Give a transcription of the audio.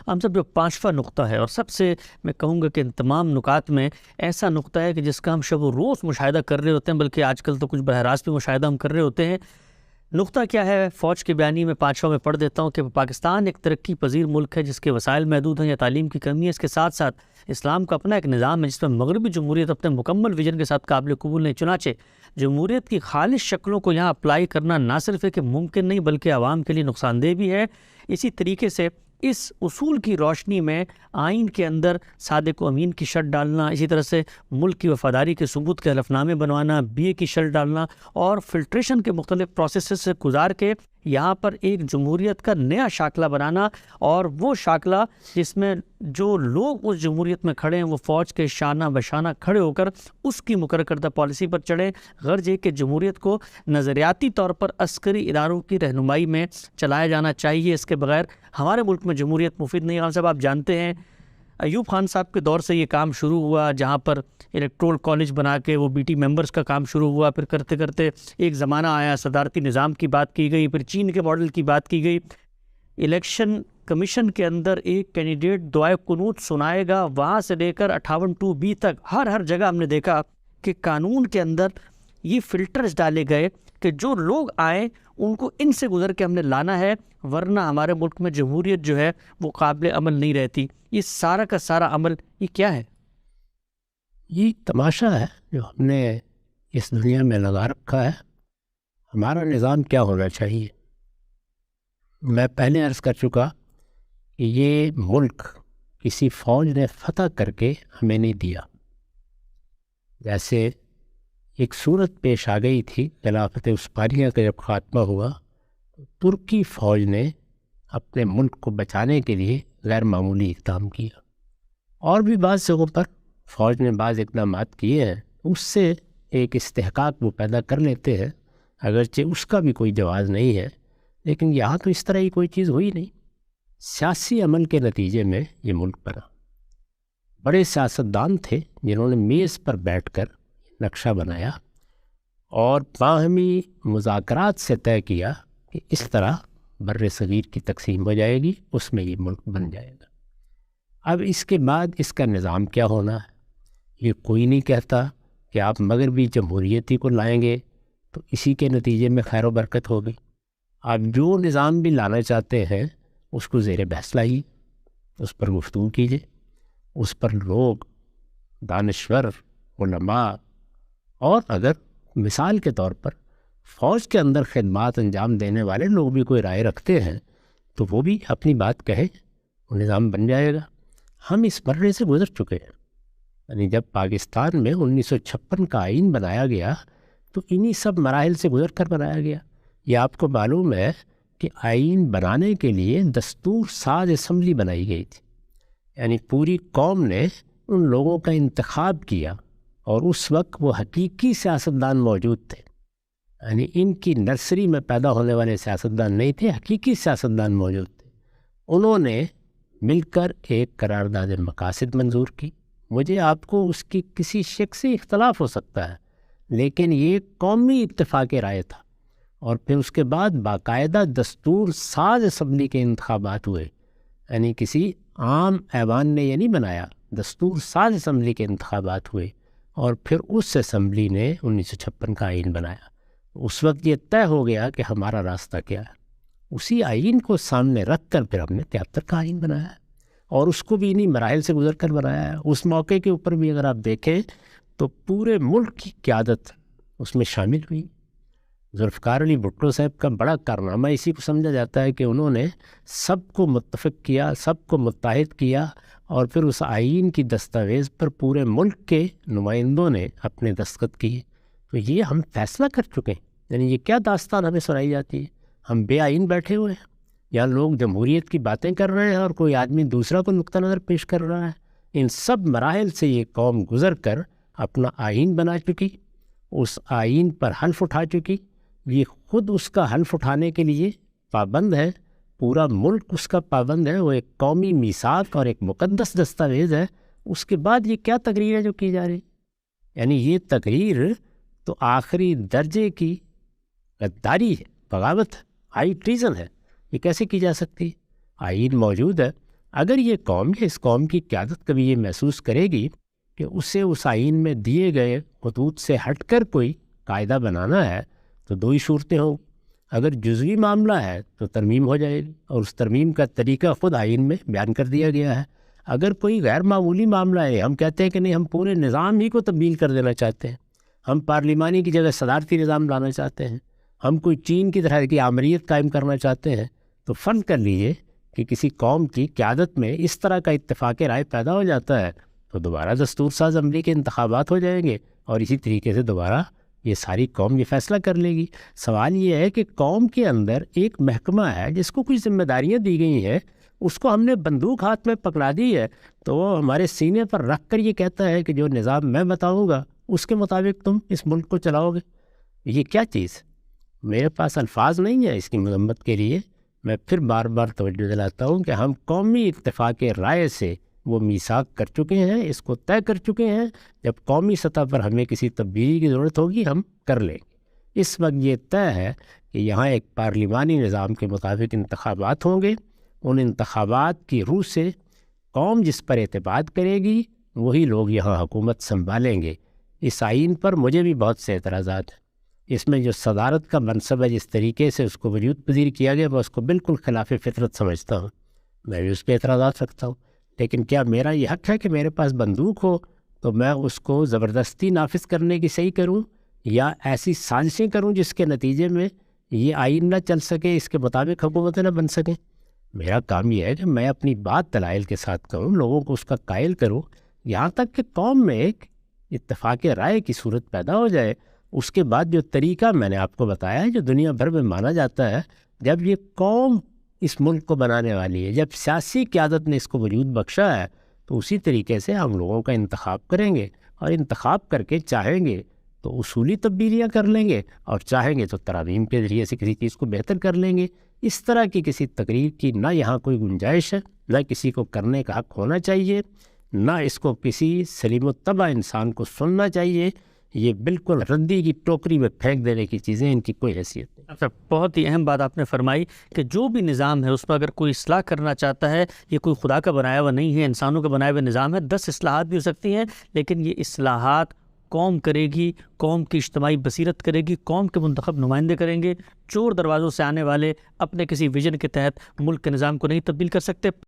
ہم سب جو پانچواں نقطہ ہے، اور سب سے میں کہوں گا کہ ان تمام نکات میں ایسا نقطہ ہے کہ جس کا ہم شب و روز مشاہدہ کر رہے ہوتے ہیں، بلکہ آج کل تو کچھ براہ راست بھی مشاہدہ ہم کر رہے ہوتے ہیں۔ نقطہ کیا ہے؟ فوج کے بیانیے میں پانچواں میں پڑھ دیتا ہوں کہ پاکستان ایک ترقی پذیر ملک ہے جس کے وسائل محدود ہیں یا تعلیم کی کمی ہے۔ اس کے ساتھ ساتھ اسلام کا اپنا ایک نظام ہے جس میں مغربی جمہوریت اپنے مکمل ویژن کے ساتھ قابل قبول نہیں۔ چنانچہ جمہوریت کی خالص شکلوں کو یہاں اپلائی کرنا نہ صرف ہے کہ ممکن نہیں بلکہ عوام کے لیے نقصان دہ بھی ہے۔ اسی طریقے سے اس اصول کی روشنی میں آئین کے اندر صادق و امین کی شرط ڈالنا، اسی طرح سے ملک کی وفاداری کے ثبوت کے حلف نامے بنوانا، BA کی شرط ڈالنا اور فلٹریشن کے مختلف پروسیسز سے گزار کے یہاں پر ایک جمہوریت کا نیا شاکلہ بنانا، اور وہ شاکلہ جس میں جو لوگ اس جمہوریت میں کھڑے ہیں وہ فوج کے شانہ بشانہ کھڑے ہو کر اس کی مقرر کردہ پالیسی پر چڑھیں۔ غرض یہ کہ جمہوریت کو نظریاتی طور پر عسکری اداروں کی رہنمائی میں چلایا جانا چاہیے، اس کے بغیر ہمارے ملک میں جمہوریت مفید نہیں۔ خان صاحب، آپ جانتے ہیں ایوب خان صاحب کے دور سے یہ کام شروع ہوا، جہاں پر الیکٹرول کالج بنا کے وہ BT ممبرز کا کام شروع ہوا، پھر کرتے کرتے ایک زمانہ آیا صدارتی نظام کی بات کی گئی، پھر چین کے ماڈل کی بات کی گئی۔ الیکشن کمیشن کے اندر ایک کینڈیڈیٹ دعائے قنوت سنائے گا، وہاں سے لے کر 58(2)B تک ہر جگہ ہم نے دیکھا کہ قانون کے اندر یہ فلٹرز ڈالے گئے کہ جو لوگ آئیں ان کو ان سے گزر کے ہم نے لانا ہے، ورنہ ہمارے ملک میں جمہوریت جو ہے وہ قابل عمل نہیں رہتی۔ یہ سارا کا سارا عمل یہ کیا ہے؟ یہ تماشا ہے جو ہم نے اس دنیا میں لگا رکھا ہے۔ ہمارا نظام کیا ہونا چاہیے؟ میں پہلے عرض کر چکا کہ یہ ملک کسی فوج نے فتح کر کے ہمیں نہیں دیا۔ جیسے ایک صورت پیش آ گئی تھی خلافت عثمانیہ کا جب خاتمہ ہوا، ترکی فوج نے اپنے ملک کو بچانے کے لیے غیر معمولی اقدام کیا، اور بھی بعض جگہوں پر فوج نے بعض اقدامات کیے ہیں، اس سے ایک استحقاق وہ پیدا کر لیتے ہیں، اگرچہ اس کا بھی کوئی جواز نہیں ہے، لیکن یہاں تو اس طرح کی کوئی چیز ہوئی نہیں۔ سیاسی عمل کے نتیجے میں یہ ملک بنا۔ بڑے سیاستدان تھے جنہوں نے میز پر بیٹھ کر نقشہ بنایا اور باہمی مذاکرات سے طے کیا کہ اس طرح بر صغیر کی تقسیم ہو جائے گی، اس میں یہ ملک بن جائے گا۔ اب اس کے بعد اس کا نظام کیا ہونا ہے، یہ کوئی نہیں کہتا کہ آپ مغربی جمہوریتی کو لائیں گے تو اسی کے نتیجے میں خیر و برکت ہوگی۔ آپ جو نظام بھی لانا چاہتے ہیں اس کو زیر بحث لائیے، اس پر گفتگو کیجیے، اس پر لوگ دانشور علماء، اور اگر مثال کے طور پر فوج کے اندر خدمات انجام دینے والے لوگ بھی کوئی رائے رکھتے ہیں تو وہ بھی اپنی بات کہیں، وہ نظام بن جائے گا۔ ہم اس مرحلے سے گزر چکے ہیں، یعنی جب پاکستان میں 1956 کا آئین بنایا گیا تو انہی سب مراحل سے گزر کر بنایا گیا۔ یہ آپ کو معلوم ہے کہ آئین بنانے کے لیے دستور ساز اسمبلی بنائی گئی تھی، یعنی پوری قوم نے ان لوگوں کا انتخاب کیا، اور اس وقت وہ حقیقی سیاستدان موجود تھے، یعنی ان کی نرسری میں پیدا ہونے والے سیاستدان نہیں تھے، حقیقی سیاستدان موجود تھے۔ انہوں نے مل کر ایک قرارداد مقاصد منظور کی۔ مجھے آپ کو اس کی کسی شک سے اختلاف ہو سکتا ہے، لیکن یہ قومی اتفاق رائے تھا، اور پھر اس کے بعد باقاعدہ دستور ساز اسمبلی کے انتخابات ہوئے، یعنی کسی عام ایوان نے یہ نہیں بنایا، دستور ساز اسمبلی کے انتخابات ہوئے، اور پھر اس اسمبلی نے 1956 کا آئین بنایا۔ اس وقت یہ طے ہو گیا کہ ہمارا راستہ کیا ہے۔ اسی آئین کو سامنے رکھ کر پھر ہم نے 73 کا آئین بنایا ہے، اور اس کو بھی انہی مراحل سے گزر کر بنایا ہے۔ اس موقع کے اوپر بھی اگر آپ دیکھیں تو پورے ملک کی قیادت اس میں شامل ہوئی۔ ذوالفقار علی بھٹو صاحب کا بڑا کارنامہ اسی کو سمجھا جاتا ہے کہ انہوں نے سب کو متفق کیا، سب کو متحد کیا، اور پھر اس آئین کی دستاویز پر پورے ملک کے نمائندوں نے اپنے دستخط کیے۔ تو یہ ہم فیصلہ کر چکے ہیں، یعنی یہ کیا داستان ہمیں سنائی جاتی ہے؟ ہم بے آئین بیٹھے ہوئے ہیں، یا لوگ جمہوریت کی باتیں کر رہے ہیں اور کوئی آدمی دوسرا کو نقطہ نظر پیش کر رہا ہے؟ ان سب مراحل سے یہ قوم گزر کر اپنا آئین بنا چکی، اس آئین پر حلف اٹھا چکی، یہ خود اس کا حلف اٹھانے کے لیے پابند ہے، پورا ملک اس کا پابند ہے، وہ ایک قومی میثاق اور ایک مقدس دستاویز ہے۔ اس کے بعد یہ کیا تقریر ہے جو کی جا رہی؟ یعنی یہ تقریر تو آخری درجے کی غداری ہے، بغاوت ہے، ہائی ٹریزن ہے۔ یہ کیسے کی جا سکتی؟ آئین موجود ہے، اگر یہ قوم یا اس قوم کی قیادت کبھی یہ محسوس کرے گی کہ اسے اس آئین میں دیے گئے خطوط سے ہٹ کر کوئی قاعدہ بنانا ہے تو دو ہی صورتیں ہوں. اگر جزوی معاملہ ہے تو ترمیم ہو جائے گی اور اس ترمیم کا طریقہ خود آئین میں بیان کر دیا گیا ہے. اگر کوئی غیر معمولی معاملہ ہے، ہم کہتے ہیں کہ نہیں ہم پورے نظام ہی کو تبدیل کر دینا چاہتے ہیں، ہم پارلیمانی کی جگہ صدارتی نظام لانا چاہتے ہیں، ہم کوئی چین کی طرح کی آمریت قائم کرنا چاہتے ہیں، تو فرض کر لیجئے کہ کسی قوم کی قیادت میں اس طرح کا اتفاق رائے پیدا ہو جاتا ہے تو دوبارہ دستور ساز اسمبلی کے انتخابات ہو جائیں گے اور اسی طریقے سے دوبارہ یہ ساری قوم یہ فیصلہ کر لے گی. سوال یہ ہے کہ قوم کے اندر ایک محکمہ ہے جس کو کچھ ذمہ داریاں دی گئی ہیں، اس کو ہم نے بندوق ہاتھ میں پکڑا دی ہے تو وہ ہمارے سینے پر رکھ کر یہ کہتا ہے کہ جو نظام میں بتاؤں گا اس کے مطابق تم اس ملک کو چلاؤ گے. یہ کیا چیز؟ میرے پاس الفاظ نہیں ہیں اس کی مذمت کے لیے. میں پھر بار بار توجہ دلاتا ہوں کہ ہم قومی اتفاق رائے سے وہ میثاق کر چکے ہیں، اس کو طے کر چکے ہیں، جب قومی سطح پر ہمیں کسی تبدیلی کی ضرورت ہوگی ہم کر لیں گے. اس وقت یہ طے ہے کہ یہاں ایک پارلیمانی نظام کے مطابق انتخابات ہوں گے. ان انتخابات کی روح سے قوم جس پر اعتماد کرے گی وہی لوگ یہاں حکومت سنبھالیں گے. اس آئین پر مجھے بھی بہت سے اعتراضات ہیں. اس میں جو صدارت کا منصب ہے جس طریقے سے اس کو وجود پذیر کیا گیا میں اس کو بالکل خلاف فطرت سمجھتا ہوں. میں بھی اس پہ اعتراضات رکھتا ہوں، لیکن کیا میرا یہ حق ہے کہ میرے پاس بندوق ہو تو میں اس کو زبردستی نافذ کرنے کی صحیح کروں یا ایسی سازشیں کروں جس کے نتیجے میں یہ آئین نہ چل سکے، اس کے مطابق حکومتیں نہ بن سکیں؟ میرا کام یہ ہے کہ میں اپنی بات دلائل کے ساتھ کہوں، لوگوں کو اس کا قائل کروں، یہاں تک کہ قوم میں ایک اتفاق رائے کی صورت پیدا ہو جائے. اس کے بعد جو طریقہ میں نے آپ کو بتایا ہے جو دنیا بھر میں مانا جاتا ہے، جب یہ قوم اس ملک کو بنانے والی ہے، جب سیاسی قیادت نے اس کو وجود بخشا ہے، تو اسی طریقے سے ہم لوگوں کا انتخاب کریں گے اور انتخاب کر کے چاہیں گے تو اصولی تبدیلیاں کر لیں گے اور چاہیں گے تو ترامیم کے ذریعے سے کسی چیز کو بہتر کر لیں گے. اس طرح کی کسی تقریر کی نہ یہاں کوئی گنجائش ہے، نہ کسی کو کرنے کا حق ہونا چاہیے، نہ اس کو کسی سلیم الطبع انسان کو سننا چاہیے. یہ بالکل ردی کی ٹوکری میں پھینک دینے کی چیزیں، ان کی کوئی حیثیت نہیں. اچھا، بہت ہی اہم بات آپ نے فرمائی کہ جو بھی نظام ہے اس میں اگر کوئی اصلاح کرنا چاہتا ہے، یہ کوئی خدا کا بنایا ہوا نہیں ہے، انسانوں کا بنایا ہوا نظام ہے. 10 اصلاحات بھی ہو سکتی ہیں لیکن یہ اصلاحات قوم کرے گی، قوم کی اجتماعی بصیرت کرے گی، قوم کے منتخب نمائندے کریں گے. چور دروازوں سے آنے والے اپنے کسی ویژن کے تحت ملک کے نظام کو نہیں تبدیل کر سکتے.